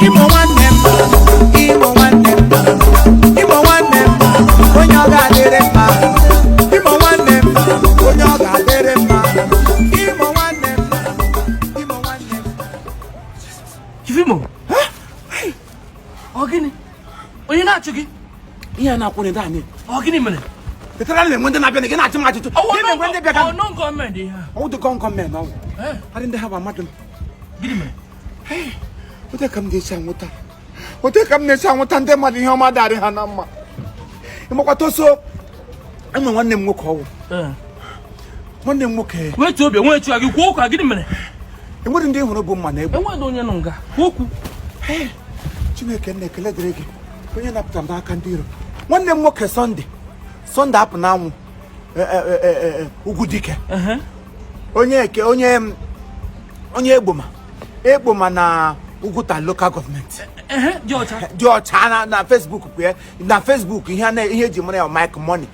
Imo one name, Imo one name, Imo one name, onyoga derema. Imo one name, onyoga derema. Imo one name, Imo one name. Chifimo, hey, ogini, onye na chugi. Iya na kwone da ni. Ogini mene. Tetara le mwende na bia ne na chima chitu. Ni mwende bia ka. No comment ya. O de kon comment no. I didn't have a madam. Gini mene. Hey, o de kam de changuta. O de kam ne changuta nde ma di ho ma dare ha na ma. Imo kwato so. Amo nwanne m nwoke owo. Nwanne m nwoke. Wetu obi wetu agi kwo kwa gini mene. Enwere ndị hụrụ bụ mma na egbe. Enwe do onye no nga. Okwu. Hey, Chineke nne ekele dịrị gị. Onye napụtara m n'aka ndị iro. Nwanne m nwoke Sunday apụ na anwụ ugwu dike. Onye egboma na Uguta local government. Dị ọcha na Facebook kwe na Facebook ihe eji mara ya Mike Money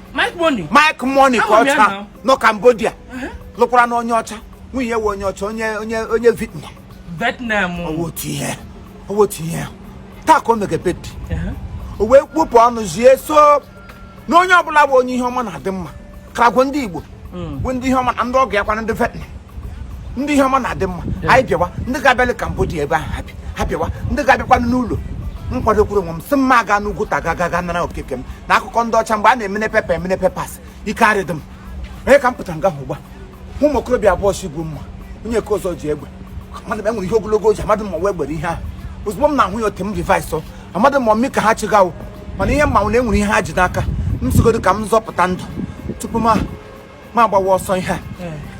ka ọcha no Cambodia. Lụkwara na onye ọcha. Nwunye we onye ọcha onye Vietnam. Owo tie. Ta ko mege bedi. O wee kpụpụ ọnụ zie so na onye ọbụla bụ onye ihe ọma na-adị mma. Kragwo ndị Igbo. Bụ ndị ihe ọma na ndị ọgụ ya kwana ndị Vietnam. Ndị ihe ọma na-adị mma. Anyị bịawa ndị ga-abịa Cambodia ebe ahụ ha bịawa ndị ga-abịakwa n'ụlọ. Nkwadokwuru nwa m sị mma ga n'ugwu ta ga nara okeke m na akụkọ ndị ọcha mgbe a na-emene pepas ike arịdị m. Onye ka m pụtara nga hụ gba. Ụmụ okorobịa abụọ si bụ mma. Onye ka ọzọ ji egbe. Mmadụ enwere ihe ogologo oji amadụ ma wee gbere ihe ahụ. Ozugbo m na-ahụ ya ote m rivise so amadụ ma ọmị ka ha chigawo mana ihe mmanwụ na-enwere ihe ha ji n'aka m sigodo ka m zọpụta ndụ tupu ma agbawa ọsọ ihe a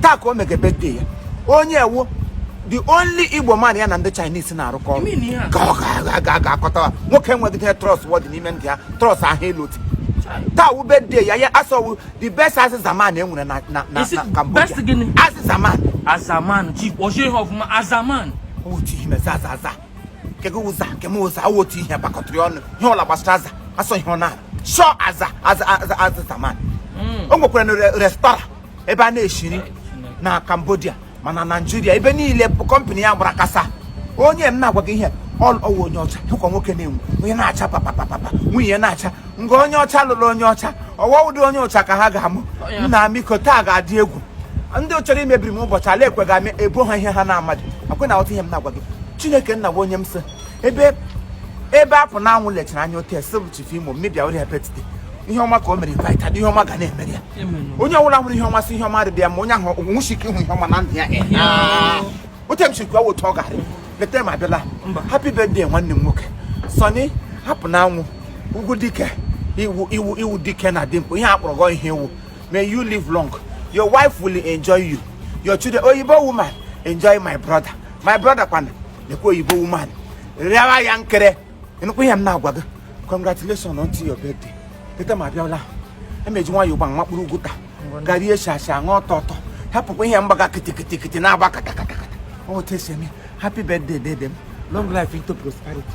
taa ka o mege birthday ya onye ewu the only Igbo man ya na ndị Chinese na-arụkọ ọrụ ka ọ ga-akọta nwoke enweghị trust word n'ime ndị ha trust ahụ eloti taa wu birthday ya asọwu the best azịza man enwere na Cambodia azịza man chief oshe of azaman otu ihe zazaza kego uza kemuza awoti ihe bakọtri ọnụ ihe ọla gbasara asọ ihe ọna sho aza man o nwekwara na restaurant ebe a na-eshiri na Cambodia mana Nigeria ebe niile company ya gbara kasa onye m na-agwa gị ihe ọwụ onye ọcha hụkwa nwoke na-enwu onye na-acha papa nwunye na-acha nga onye ọcha lụrụ onye ọcha ọwụdị onye ọcha ka ha ga-amụ nna amiko taa ga-adị egwu ndị chọrọ imebiri m ụbọchị ala ekwe ga ebo ha ihe ha na-amadị akwe na ọtụ ihe m na-agwa gị Chineke nna onye m sị ebe apụ na anwụ lechara anya otu esi bụ Chifimo mmebia ori hepetite ihe ọma ka o mere invite ihe ọma ga na-emere ya onye ọbụla hụrụ ihe ọma sị ihe ọma dị ya ma onye ahụ nwụchike ịhụ ihe ọma na ndụ ya otu m chikwa otu ọ garị leta ma abịala happy birthday nwanne m nwoke Sonny hapụ na anwụ ugwu dike iwu dike na dimkpu ihe akpọrọ gọ ihe iwu may you live long your wife will enjoy you your children oyibo woman enjoy my brother kwana lekwa oyibo woman rịawa ya nkere ịnụkwa ihe m na-agwa gị congratulations on your birthday leta ma abịala emeji nwa Yoruba makpụrụ Uguta garie shasha ṅụọ tọtọ hapụkwa ihe mgbaga kịtịkịtịkịtị na-agba katakata otesemi happy birthday dedem long life into prosperity.